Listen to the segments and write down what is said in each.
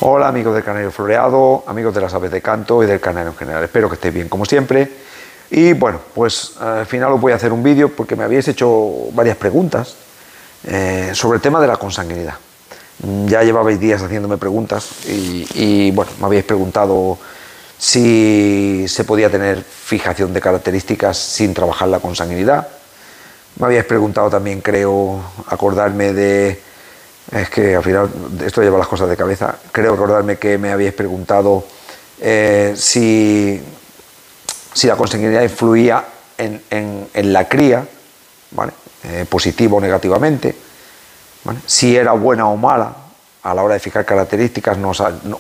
Hola amigos del Canario Floreado, amigos de las aves de canto y del canario en general. Espero que estéis bien como siempre. Y bueno, pues al final os voy a hacer un vídeo porque me habéis hecho varias preguntas sobre el tema de la consanguinidad. Ya llevabais días haciéndome preguntas y bueno, me habéis preguntado si se podía tener fijación de características sin trabajar la consanguinidad. Me habéis preguntado también, creo, acordarme de... Es que al final esto lleva las cosas de cabeza. Creo acordarme que me habéis preguntado si la consanguinidad influía en la cría, ¿vale? Positivo o negativamente, ¿vale? Si era buena o mala a la hora de fijar características,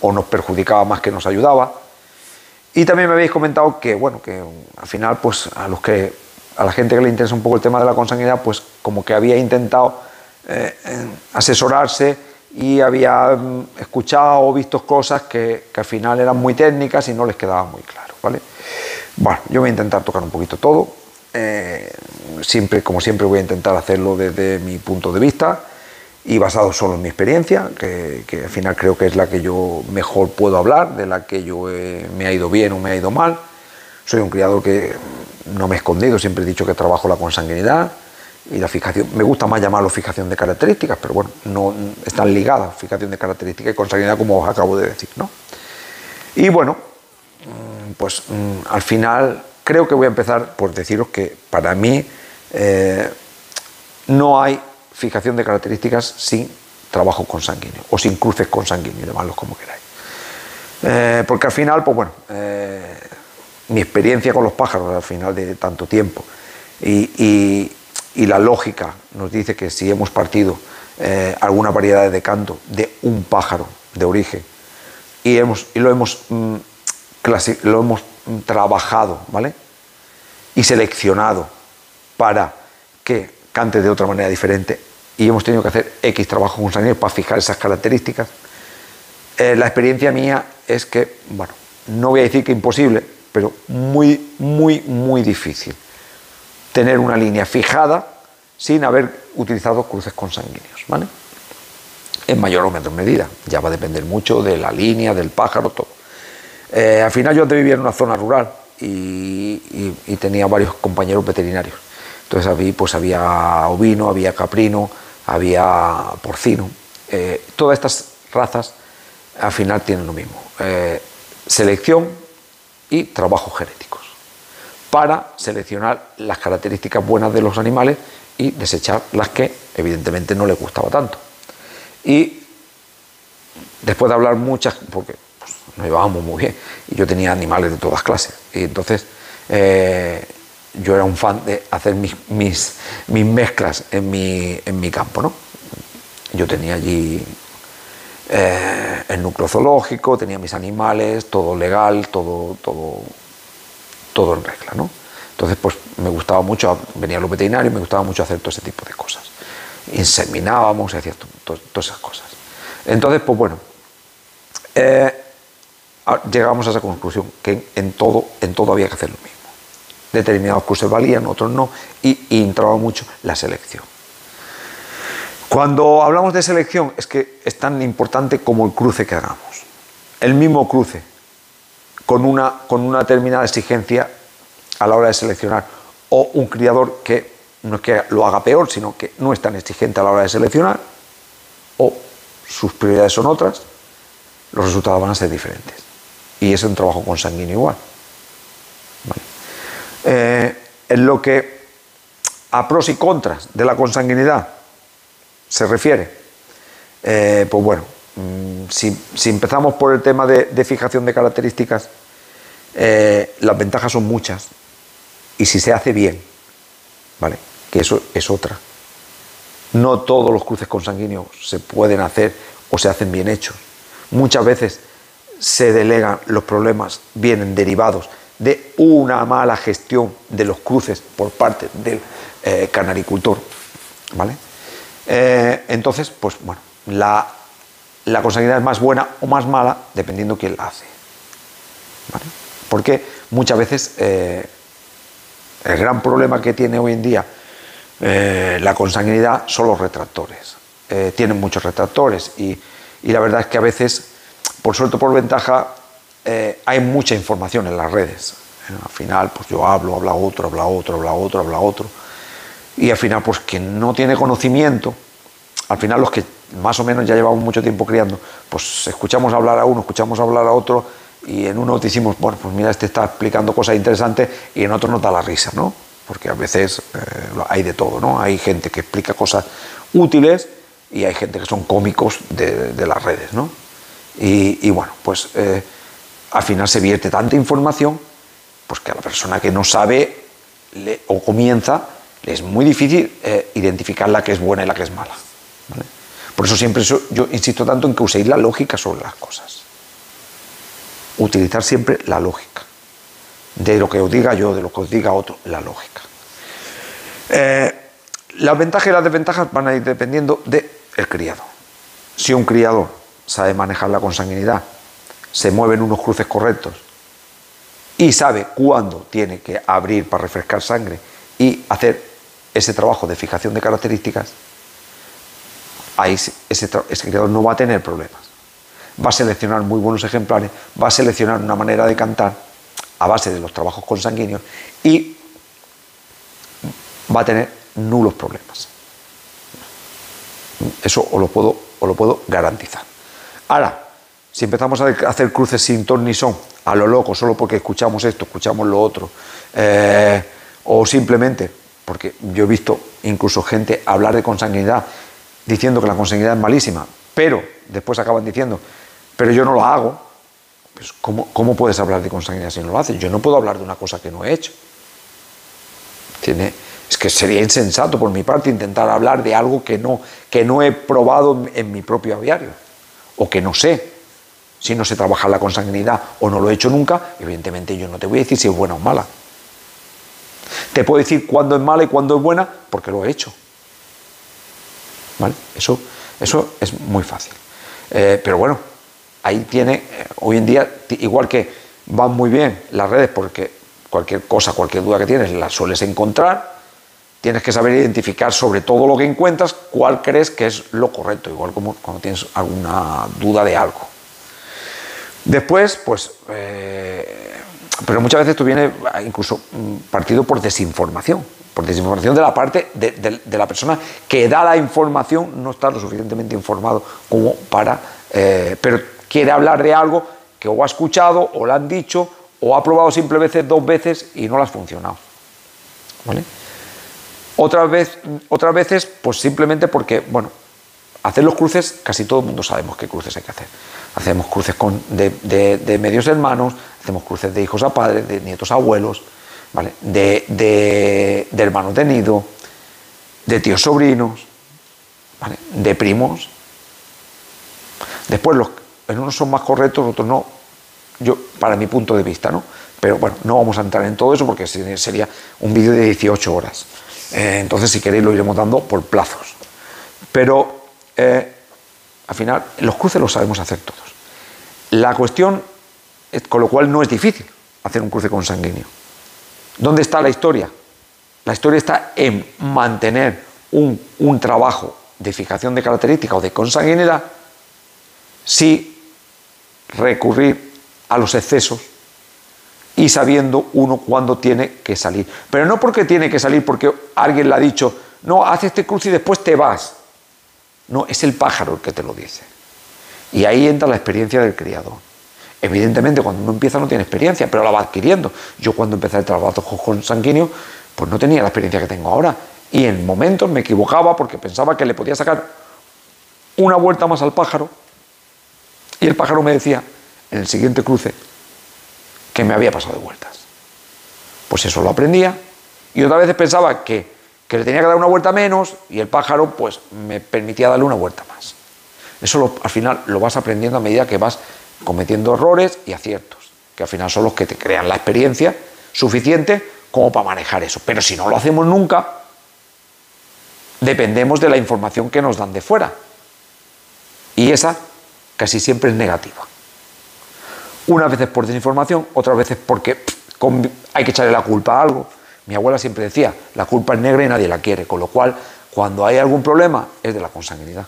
o nos perjudicaba más que nos ayudaba. Y también me habéis comentado que, bueno, que al final, pues a la gente que le interesa un poco el tema de la consanguinidad, pues como que había intentado asesorarse y había escuchado o visto cosas que al final eran muy técnicas y no les quedaba muy claro, ¿vale? Bueno, yo voy a intentar tocar un poquito todo, como siempre voy a intentar hacerlo desde mi punto de vista y basado solo en mi experiencia, que al final creo que es la que yo mejor puedo hablar, de la que yo me ha ido bien o me ha ido mal. Soy un criador que no me he escondido, siempre he dicho que trabajo la consanguinidad y la fijación. Me gusta más llamarlo fijación de características, pero bueno, no están ligadas fijación de características y consanguinidad, como os acabo de decir, ¿no? Y bueno, pues al final creo que voy a empezar por deciros que para mí no hay fijación de características sin trabajo consanguíneo o sin cruces consanguíneos, llamadlos como queráis. Porque al final, pues bueno, mi experiencia con los pájaros al final de tanto tiempo y la lógica nos dice que si hemos partido alguna variedad de canto de un pájaro de origen y lo hemos trabajado, ¿vale? Y seleccionado para que cante de otra manera diferente y hemos tenido que hacer X trabajo consanguíneo para fijar esas características, la experiencia mía es que, bueno, no voy a decir que imposible, pero muy, muy, muy difícil tener una línea fijada sin haber utilizado cruces consanguíneos, ¿vale? En mayor o menor medida, ya va a depender mucho de la línea, del pájaro, todo. Al final yo antes vivía en una zona rural y tenía varios compañeros veterinarios. Entonces pues había ovino, había caprino, había porcino. Todas estas razas al final tienen lo mismo. Selección y trabajos genéticos para seleccionar las características buenas de los animales y desechar las que evidentemente no les gustaba tanto. Y después de hablar muchas, porque pues, nos llevábamos muy bien y yo tenía animales de todas clases, y entonces yo era un fan de hacer mis mezclas en mi campo, ¿no? Yo tenía allí el núcleo zoológico, tenía mis animales, todo legal, todo en regla, ¿no? Entonces, pues me gustaba mucho, venían los veterinarios, me gustaba mucho hacer todo ese tipo de cosas. Inseminábamos y hacíamos todas esas cosas. Entonces, pues bueno, llegamos a esa conclusión, que en todo había que hacer lo mismo. Determinados cruces valían, otros no, y entraba mucho la selección. Cuando hablamos de selección, es que es tan importante como el cruce que hagamos. El mismo cruce, con una determinada exigencia a la hora de seleccionar, o un criador que no es que lo haga peor, sino que no es tan exigente a la hora de seleccionar, o sus prioridades son otras, los resultados van a ser diferentes. Y es un trabajo consanguíneo igual. ¿Vale? En lo que a pros y contras de la consanguinidad se refiere, pues bueno, si empezamos por el tema de fijación de características, las ventajas son muchas y si se hace bien, ¿vale? Que eso es otra. No todos los cruces consanguíneos se pueden hacer o se hacen bien hechos. Muchas veces se delegan, los problemas vienen derivados de una mala gestión de los cruces por parte del canaricultor, ¿vale? Entonces, pues bueno, la consanguinidad es más buena o más mala dependiendo quién la hace, ¿vale? Porque muchas veces el gran problema que tiene hoy en día la consanguinidad son los retractores. Tienen muchos retractores y la verdad es que a veces por suerte o por ventaja, hay mucha información en las redes. Al final, pues yo hablo, habla otro, habla otro, habla otro, habla otro. Y al final, pues quien no tiene conocimiento, al final los que más o menos ya llevamos mucho tiempo criando, pues escuchamos hablar a uno, escuchamos hablar a otro, y en uno decimos, bueno, pues mira, este está explicando cosas interesantes, y en otro nos da la risa, ¿no? Porque a veces hay de todo, ¿no? Hay gente que explica cosas útiles y hay gente que son cómicos de las redes, ¿no? Y bueno, pues al final se vierte tanta información, pues que a la persona que no sabe o comienza, le es muy difícil identificar la que es buena y la que es mala, ¿vale? Por eso siempre yo insisto tanto en que uséis la lógica sobre las cosas. Utilizar siempre la lógica. De lo que os diga yo, de lo que os diga otro, la lógica. Las ventajas y las desventajas van a ir dependiendo del criado. Si un criador sabe manejar la consanguinidad, se mueve en unos cruces correctos y sabe cuándo tiene que abrir para refrescar sangre y hacer ese trabajo de fijación de características, ahí ese criador no va a tener problemas. Va a seleccionar muy buenos ejemplares, va a seleccionar una manera de cantar a base de los trabajos consanguíneos y va a tener nulos problemas. Eso os lo puedo garantizar. Ahora, si empezamos a hacer cruces sin ton ni son, a lo loco, solo porque escuchamos esto, escuchamos lo otro, o simplemente porque yo he visto incluso gente hablar de consanguinidad diciendo que la consanguinidad es malísima, pero después acaban diciendo, pero yo no lo hago. Pues ¿cómo puedes hablar de consanguinidad si no lo haces? Yo no puedo hablar de una cosa que no he hecho. Es que sería insensato por mi parte intentar hablar de algo que no he probado en mi propio aviario, o que no sé. Si no sé trabajar la consanguinidad o no lo he hecho nunca, evidentemente yo no te voy a decir si es buena o mala. Te puedo decir cuándo es mala y cuándo es buena porque lo he hecho. ¿Vale? Eso es muy fácil. Pero bueno, ahí tiene, hoy en día, igual que van muy bien las redes porque cualquier cosa, cualquier duda que tienes, la sueles encontrar, tienes que saber identificar sobre todo lo que encuentras, cuál crees que es lo correcto, igual como cuando tienes alguna duda de algo. Después, pues, pero muchas veces esto viene incluso partido por desinformación de la parte de la persona que da la información, no está lo suficientemente informado como para, pero quiere hablar de algo que o ha escuchado, o le han dicho, o ha probado simplemente 2 veces y no le ha funcionado, ¿vale? Otras veces, pues simplemente porque, bueno, hacer los cruces, casi todo el mundo sabemos qué cruces hay que hacer. Hacemos cruces de medios hermanos, hacemos cruces de hijos a padres, de nietos a abuelos, ¿vale? De hermanos de nido, de tíos sobrinos, ¿vale? De primos. Después, en unos son más correctos, otros no, para mi punto de vista, ¿no? Pero bueno, no vamos a entrar en todo eso porque sería un vídeo de 18 horas. Entonces, si queréis, lo iremos dando por plazos. Pero al final, los cruces los sabemos hacer todos. La cuestión, con lo cual no es difícil hacer un cruce consanguíneo. ¿Dónde está la historia? La historia está en mantener un trabajo de fijación de características o de consanguinidad sin recurrir a los excesos y sabiendo uno cuándo tiene que salir. Pero no porque tiene que salir porque alguien le ha dicho, no, haz este cruce y después te vas. No, es el pájaro el que te lo dice. Y ahí entra la experiencia del criador. Evidentemente, cuando uno empieza no tiene experiencia, pero la va adquiriendo. Yo cuando empecé el trabajo consanguíneo, pues no tenía la experiencia que tengo ahora. Y en momentos me equivocaba porque pensaba que le podía sacar una vuelta más al pájaro. Y el pájaro me decía, en el siguiente cruce, que me había pasado de vueltas. Pues eso lo aprendía. Y otras veces pensaba que le tenía que dar una vuelta menos y el pájaro pues me permitía darle una vuelta más. Eso al final lo vas aprendiendo a medida que vas cometiendo errores y aciertos, que al final son los que te crean la experiencia suficiente como para manejar eso. Pero si no lo hacemos nunca, dependemos de la información que nos dan de fuera. Y esa casi siempre es negativa. Unas veces por desinformación, otras veces porque hay que echarle la culpa a algo. Mi abuela siempre decía, la culpa es negra y nadie la quiere, con lo cual, cuando hay algún problema, es de la consanguinidad.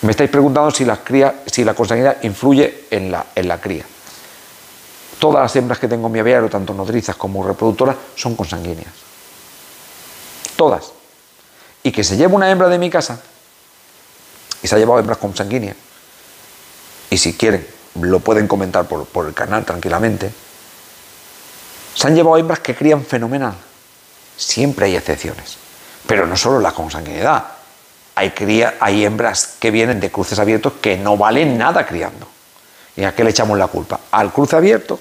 Me estáis preguntando si la consanguinidad influye en la cría. Todas las hembras que tengo en mi aviario, tanto nodrizas como reproductoras, son consanguíneas. Todas. Y que se lleva una hembra de mi casa, y se ha llevado hembras consanguíneas, y si quieren, lo pueden comentar por el canal tranquilamente, se han llevado hembras que crían fenomenal. Siempre hay excepciones. Pero no solo la consanguinidad. Hay hembras que vienen de cruces abiertos que no valen nada criando. ¿Y a qué le echamos la culpa? ¿Al cruce abierto?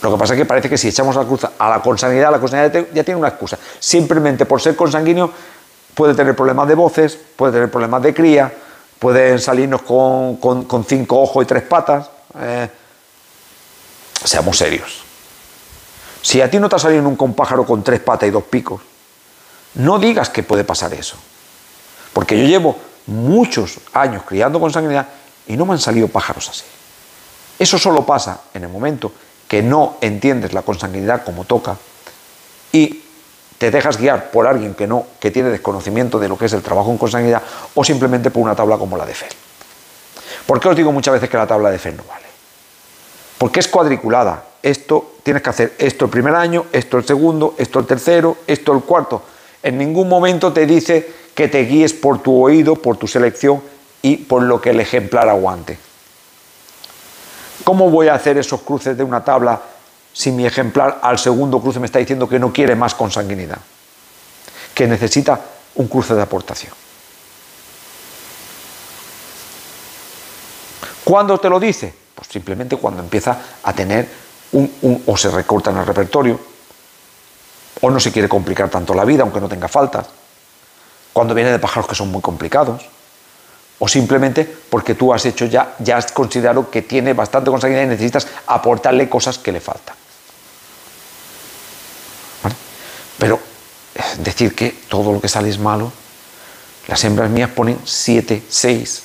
Lo que pasa es que parece que si echamos la culpa a la consanguinidad ya tiene una excusa. Simplemente por ser consanguíneo puede tener problemas de voces, puede tener problemas de cría, pueden salirnos con 5 ojos y 3 patas. Seamos serios. Si a ti no te ha salido nunca un pájaro con 3 patas y 2 picos, no digas que puede pasar eso. Porque yo llevo muchos años criando consanguinidad y no me han salido pájaros así. Eso solo pasa en el momento que no entiendes la consanguinidad como toca y te dejas guiar por alguien que tiene desconocimiento de lo que es el trabajo en consanguinidad o simplemente por una tabla como la de Fell. ¿Por qué os digo muchas veces que la tabla de Fell no vale? Porque es cuadriculada. Esto tienes que hacer esto el primer año, esto el segundo, esto el tercero, esto el cuarto. En ningún momento te dice que te guíes por tu oído, por tu selección y por lo que el ejemplar aguante. ¿Cómo voy a hacer esos cruces de una tabla si mi ejemplar al segundo cruce me está diciendo que no quiere más consanguinidad? Que necesita un cruce de aportación. ¿Cuándo te lo dice? Pues simplemente cuando empieza a tener o se recorta en el repertorio, o no se quiere complicar tanto la vida, aunque no tenga faltas, cuando viene de pájaros que son muy complicados, o simplemente porque tú has considerado que tiene bastante consanguinidad y necesitas aportarle cosas que le faltan. ¿Vale? Pero decir que todo lo que sale es malo, las hembras mías ponen 7, 6,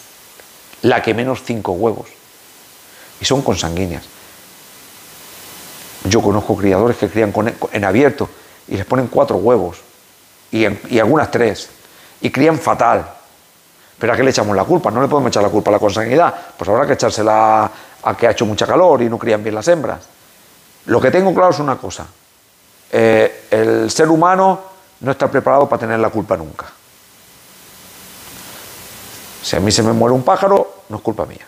la que menos 5 huevos, y son consanguíneas. Yo conozco criadores que crían en abierto y les ponen 4 huevos y algunas 3 y crían fatal. ¿Pero a qué le echamos la culpa? No le podemos echar la culpa a la consanguinidad, pues habrá que echársela a que ha hecho mucha calor y no crían bien las hembras. Lo que tengo claro es una cosa: el ser humano no está preparado para tener la culpa nunca. Si a mí se me muere un pájaro, no es culpa mía.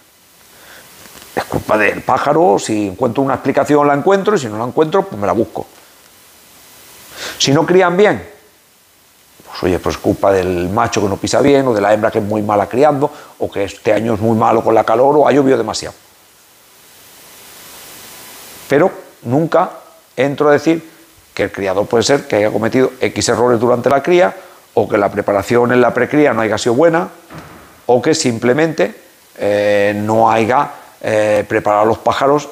Es culpa del pájaro. Si encuentro una explicación la encuentro, y si no la encuentro, pues me la busco. Si no crían bien, pues oye, pues es culpa del macho que no pisa bien, o de la hembra que es muy mala criando, o que este año es muy malo con la calor, o ha llovido demasiado. Pero nunca entro a decir que el criador puede ser que haya cometido X errores durante la cría, o que la preparación en la precría no haya sido buena, o que simplemente no haya preparado a los pájaros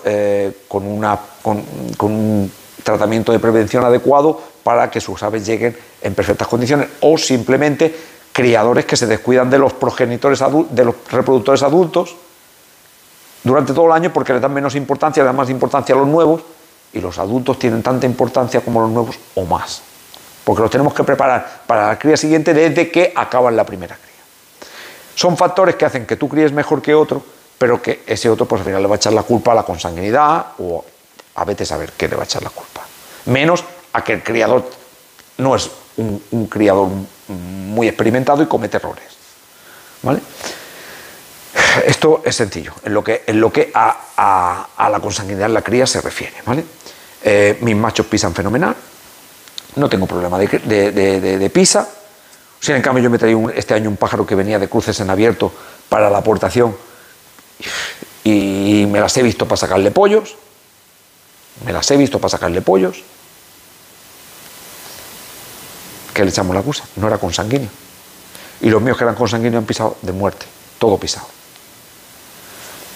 con un tratamiento de prevención adecuado para que sus aves lleguen en perfectas condiciones, o simplemente criadores que se descuidan de los progenitores de los reproductores adultos durante todo el año porque les dan menos importancia, le dan más importancia a los nuevos, y los adultos tienen tanta importancia como los nuevos o más, porque los tenemos que preparar para la cría siguiente desde que acaban la primera cría. Son factores que hacen que tú críes mejor que otro, pero que ese otro pues al final le va a echar la culpa a la consanguinidad, o a veces a ver qué le va a echar la culpa. Menos a que el criador no es un criador muy experimentado y comete errores. ¿Vale? Esto es sencillo, en lo que a la consanguinidad en la cría se refiere. ¿Vale? Mis machos pisan fenomenal, no tengo problema de pisa. Si en cambio yo me traía este año un pájaro que venía de cruces en abierto para la aportación y me las he visto para sacarle pollos, ¿qué le echamos la acusa? No era consanguíneo. Y los míos que eran consanguíneos han pisado de muerte, todo pisado.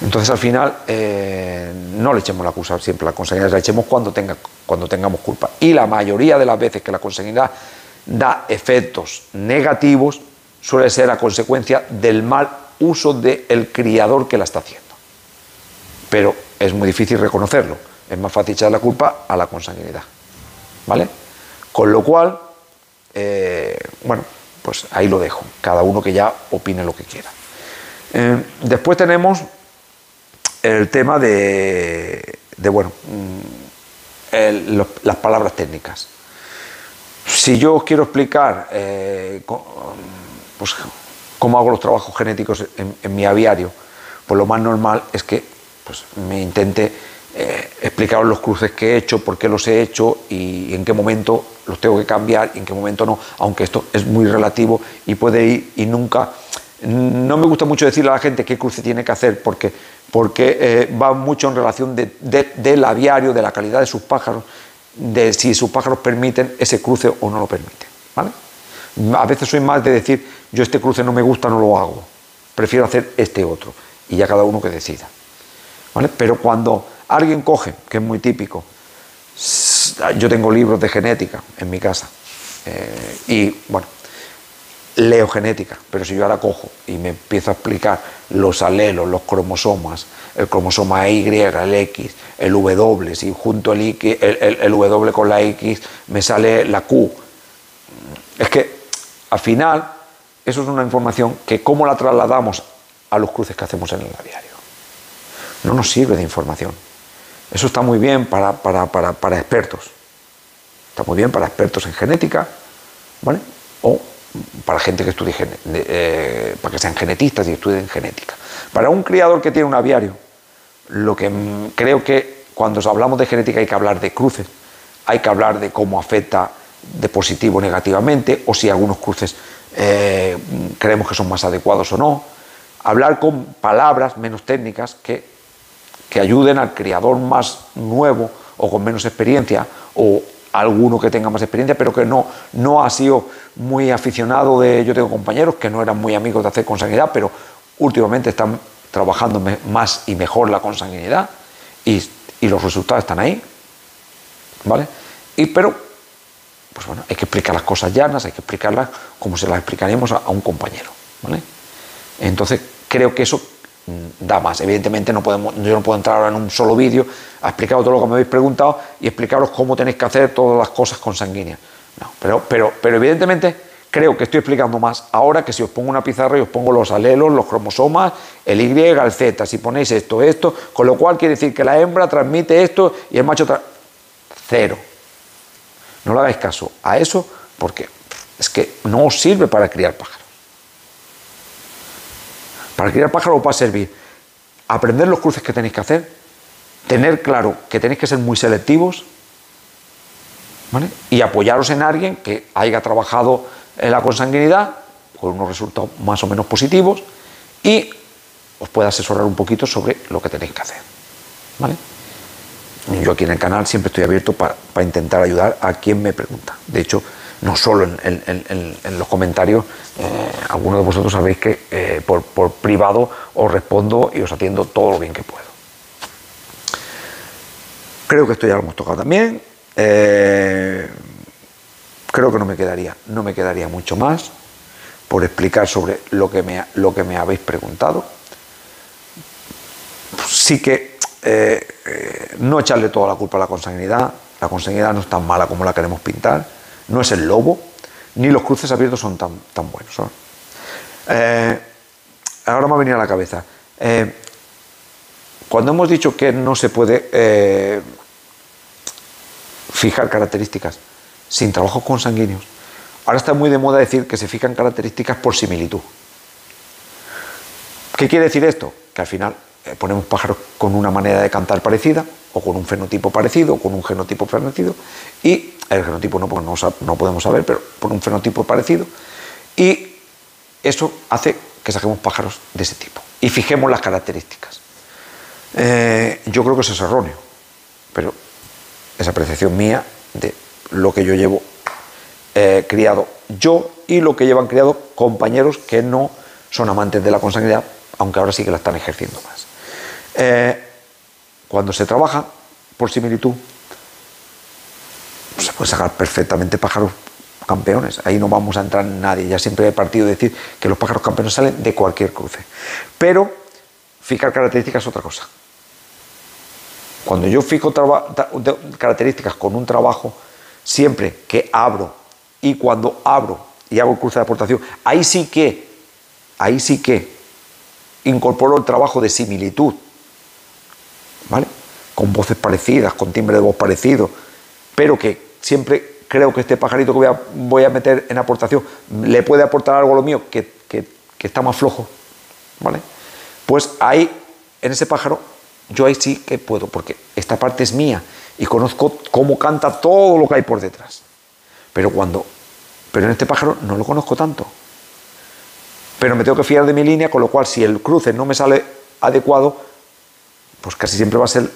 Entonces al final no le echemos la acusa siempre a la consanguinidad, la echemos cuando tengamos culpa. Y la mayoría de las veces que la consanguinidad da efectos negativos suele ser a consecuencia del mal uso del criador que la está haciendo. Pero es muy difícil reconocerlo, es más fácil echar la culpa a la consanguinidad. ¿Vale? Con lo cual, bueno, pues ahí lo dejo, cada uno que ya opine lo que quiera. Después tenemos el tema bueno, las palabras técnicas. Si yo os quiero explicar pues, cómo hago los trabajos genéticos en mi aviario, pues lo más normal es que pues, me intente explicaros los cruces que he hecho, por qué los he hecho y en qué momento los tengo que cambiar y en qué momento no, aunque esto es muy relativo y puede ir y nunca... No me gusta mucho decirle a la gente qué cruce tiene que hacer porque va mucho en relación del aviario, de la calidad de sus pájaros, de si sus pájaros permiten ese cruce o no lo permiten, ¿vale? A veces soy más de decir, yo este cruce no me gusta, no lo hago, prefiero hacer este otro, y ya cada uno que decida, ¿vale? Pero cuando alguien coge, que es muy típico, yo tengo libros de genética en mi casa, y bueno, leo genética, pero si yo ahora cojo y me empiezo a explicar los alelos, los cromosomas, el cromosoma Y, el X, el W, si junto el W con la X me sale la Q, es que al final eso es una información que cómo la trasladamos a los cruces que hacemos en el aviario. No nos sirve de información. Eso está muy bien para expertos. Está muy bien para expertos en genética, ¿vale? O para gente que estudie, para que sean genetistas y estudien genética. Para un criador que tiene un aviario, lo que creo que cuando hablamos de genética hay que hablar de cruces, hay que hablar de cómo afecta de positivo o negativamente, o si algunos cruces creemos que son más adecuados o no. Hablar con palabras menos técnicas que ayuden al criador más nuevo o con menos experiencia, o alguno que tenga más experiencia, pero que no ha sido muy aficionado yo tengo compañeros que no eran muy amigos de hacer consanguinidad, pero últimamente están trabajando más y mejor la consanguinidad y los resultados están ahí, ¿vale? Pero, pues bueno, hay que explicar las cosas llanas, hay que explicarlas como se las explicaríamos a un compañero, ¿vale? Entonces, creo que eso da más. Evidentemente yo no puedo entrar ahora en un solo vídeo a explicaros todo lo que me habéis preguntado y explicaros cómo tenéis que hacer todas las cosas consanguíneas. No, pero evidentemente creo que estoy explicando más ahora que si os pongo una pizarra y os pongo los alelos, los cromosomas, el Y, el Z, si ponéis esto, con lo cual quiere decir que la hembra transmite esto y el macho cero. No le hagáis caso a eso porque es que no os sirve para criar pájaros. Para criar pájaros os va a servir aprender los cruces que tenéis que hacer, tener claro que tenéis que ser muy selectivos, ¿vale? Y apoyaros en alguien que haya trabajado en la consanguinidad con unos resultados más o menos positivos y os pueda asesorar un poquito sobre lo que tenéis que hacer, ¿vale? Yo aquí en el canal siempre estoy abierto para intentar ayudar a quien me pregunta. De hecho, no solo en los comentarios, algunos de vosotros sabéis que por privado os respondo y os atiendo todo lo bien que puedo. Creo que esto ya lo hemos tocado también. Creo que no me quedaría mucho más por explicar sobre lo que me habéis preguntado. Sí que no echarle toda la culpa a la consanguinidad. La consanguinidad no es tan mala como la queremos pintar. No es el lobo, ni los cruces abiertos son tan buenos, ¿no? Ahora me ha venido a la cabeza. Cuando hemos dicho que no se puede fijar características sin trabajos consanguíneos, ahora está muy de moda decir que se fijan características por similitud. ¿Qué quiere decir esto? Que al final ponemos pájaros con una manera de cantar parecida, o con un fenotipo parecido, o con un genotipo parecido, y el genotipo no podemos saber, pero por un fenotipo parecido, y eso hace que saquemos pájaros de ese tipo y fijemos las características. Yo creo que eso es erróneo, pero es apreciación mía de lo que yo llevo criado yo y lo que llevan criado compañeros que no son amantes de la consanguinidad, aunque ahora sí que la están ejerciendo más. Cuando se trabaja por similitud, se puede sacar perfectamente pájaros campeones. Ahí no vamos a entrar en nadie. Ya siempre he partido de decir que los pájaros campeones salen de cualquier cruce. Pero fijar características es otra cosa. Cuando yo fijo características con un trabajo, siempre que abro y cuando abro y hago el cruce de aportación, ahí sí que incorporo el trabajo de similitud, ¿vale? Con voces parecidas, con timbre de voz parecido, pero que siempre creo que este pajarito que voy a meter en aportación le puede aportar algo a lo mío que está más flojo, ¿vale? Pues ahí, en ese pájaro, yo ahí sí que puedo, porque esta parte es mía y conozco cómo canta todo lo que hay por detrás. Pero en este pájaro no lo conozco tanto. Pero me tengo que fiar de mi línea, con lo cual si el cruce no me sale adecuado, pues casi siempre va a ser,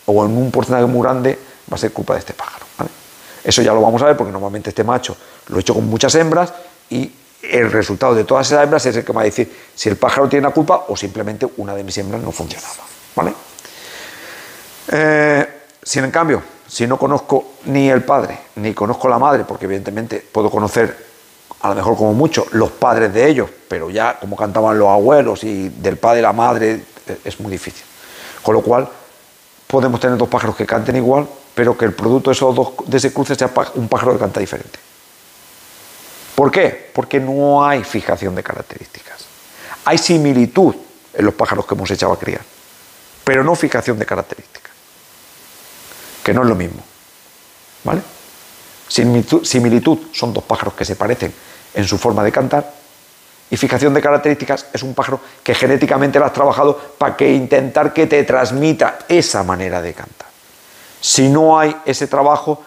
o en un porcentaje muy grande, va a ser culpa de este pájaro, ¿vale? Eso ya lo vamos a ver, porque normalmente este macho lo he hecho con muchas hembras y el resultado de todas esas hembras es el que me va a decir si el pájaro tiene la culpa o simplemente una de mis hembras no funcionaba, ¿vale? Si en cambio, si no conozco ni el padre ni conozco la madre, porque evidentemente puedo conocer a lo mejor como mucho los padres de ellos, pero ya como cantaban los abuelos y del padre y la madre es muy difícil. Con lo cual podemos tener dos pájaros que canten igual, pero que el producto de ese cruce sea un pájaro que canta diferente. ¿Por qué? Porque no hay fijación de características. Hay similitud en los pájaros que hemos echado a criar, pero no fijación de características, que no es lo mismo, ¿vale? Similitud son dos pájaros que se parecen en su forma de cantar, y fijación de características es un pájaro que genéticamente lo has trabajado para intentar que te transmita esa manera de cantar. Si no hay ese trabajo,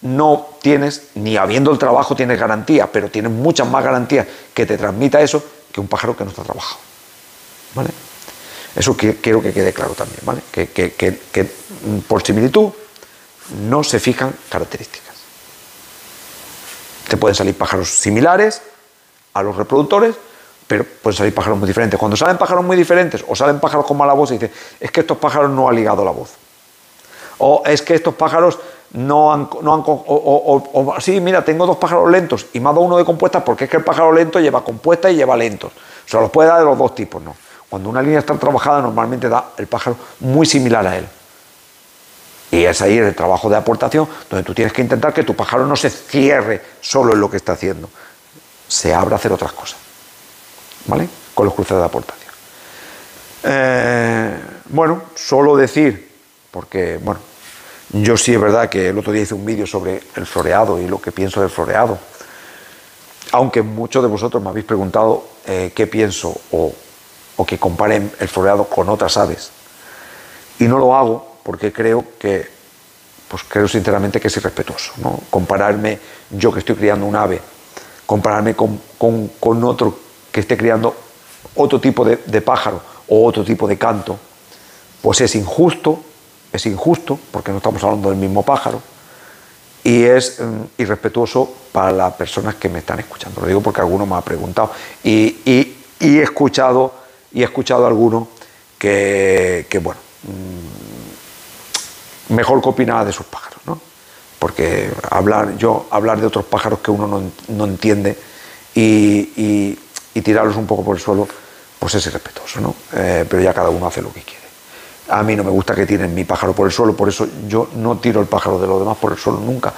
no tienes, ni habiendo el trabajo tienes garantía, pero tienes muchas más garantías que te transmita eso que un pájaro que no está trabajado, ¿vale? Eso quiero que quede claro también, ¿vale? Que por similitud no se fijan características. Te pueden salir pájaros similares a los reproductores, pero pueden salir pájaros muy diferentes. Cuando salen pájaros muy diferentes o salen pájaros con mala voz, se dice, es que estos pájaros no han ligado la voz. O es que estos pájaros sí, mira, tengo dos pájaros lentos y me ha dado uno de compuestas porque es que el pájaro lento lleva compuesta y lleva lentos. O sea, los puede dar de los dos tipos, ¿no? Cuando una línea está trabajada, normalmente da el pájaro muy similar a él. Y es ahí el trabajo de aportación, donde tú tienes que intentar que tu pájaro no se cierre solo en lo que está haciendo, se abra a hacer otras cosas, ¿vale? Con los cruces de aportación. Bueno, solo decir, porque, bueno, yo sí es verdad que el otro día hice un vídeo sobre el floreado y lo que pienso del floreado, aunque muchos de vosotros me habéis preguntado qué pienso o que comparen el floreado con otras aves, y no lo hago porque creo sinceramente que es irrespetuoso, ¿no? Compararme, yo que estoy criando un ave, compararme con otro que esté criando otro tipo de pájaro o otro tipo de canto, pues es injusto porque no estamos hablando del mismo pájaro y es irrespetuoso para las personas que me están escuchando. Lo digo porque alguno me ha preguntado y he escuchado a alguno que bueno, mejor que opinaba de sus pájaros, ¿no? Porque hablar de otros pájaros que uno no entiende y tirarlos un poco por el suelo, pues es irrespetuoso, ¿no? Pero ya cada uno hace lo que quiere. A mí no me gusta que tiren mi pájaro por el suelo, por eso yo no tiro el pájaro de los demás por el suelo nunca.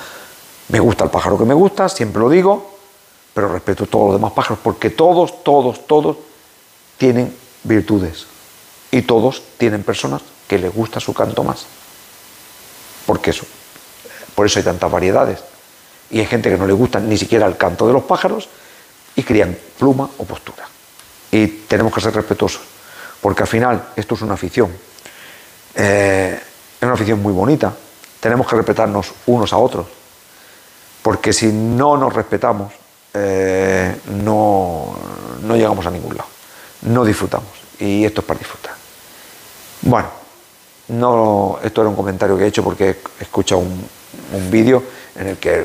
Me gusta el pájaro que me gusta, siempre lo digo, pero respeto todos los demás pájaros, porque todos tienen virtudes y todos tienen personas que les gusta su canto más. Por eso hay tantas variedades. Y hay gente que no le gusta ni siquiera el canto de los pájaros y crían pluma o postura. Y tenemos que ser respetuosos, porque al final esto es una afición. Es una afición muy bonita. Tenemos que respetarnos unos a otros, porque si no nos respetamos, no llegamos a ningún lado. No disfrutamos. Y esto es para disfrutar. Bueno. No, esto era un comentario que he hecho porque he escuchado un vídeo en el que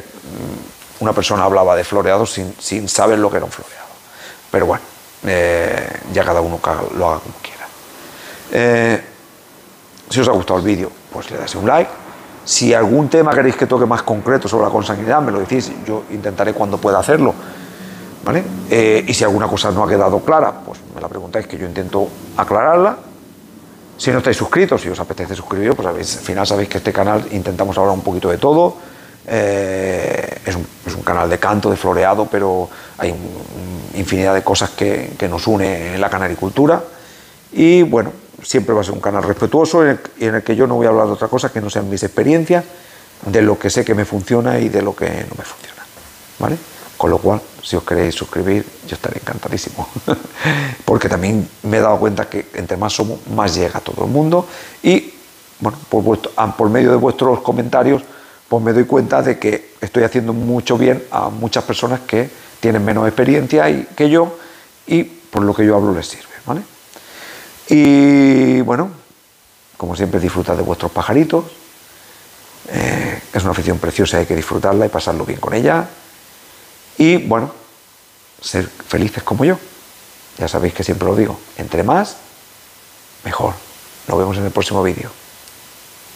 una persona hablaba de floreados sin saber lo que era un floreado. Pero bueno, ya cada uno lo haga como quiera. Si os ha gustado el vídeo, pues le dais un like. Si algún tema queréis que toque más concreto sobre la consanguinidad, me lo decís, yo intentaré cuando pueda hacerlo, ¿vale? Y si alguna cosa no ha quedado clara, pues me la preguntáis, que yo intento aclararla. Si no estáis suscritos, si os apetece suscribiros, pues al final sabéis que este canal intentamos hablar un poquito de todo. Es un es un canal de canto, de floreado, pero hay infinidad de cosas que nos une en la canaricultura. Y bueno, siempre va a ser un canal respetuoso en el que yo no voy a hablar de otra cosa que no sean mis experiencias, de lo que sé que me funciona y de lo que no me funciona, ¿vale? Con lo cual, si os queréis suscribir, yo estaré encantadísimo. Porque también me he dado cuenta que entre más somos, más llega a todo el mundo. Y, bueno, por medio de vuestros comentarios, pues me doy cuenta de que estoy haciendo mucho bien a muchas personas que tienen menos experiencia que yo, y por lo que yo hablo les sirve, ¿vale? Y, bueno, como siempre, disfrutad de vuestros pajaritos. Es una afición preciosa, hay que disfrutarla y pasarlo bien con ella. Y bueno, ser felices como yo. Ya sabéis que siempre lo digo, entre más, mejor. Nos vemos en el próximo vídeo.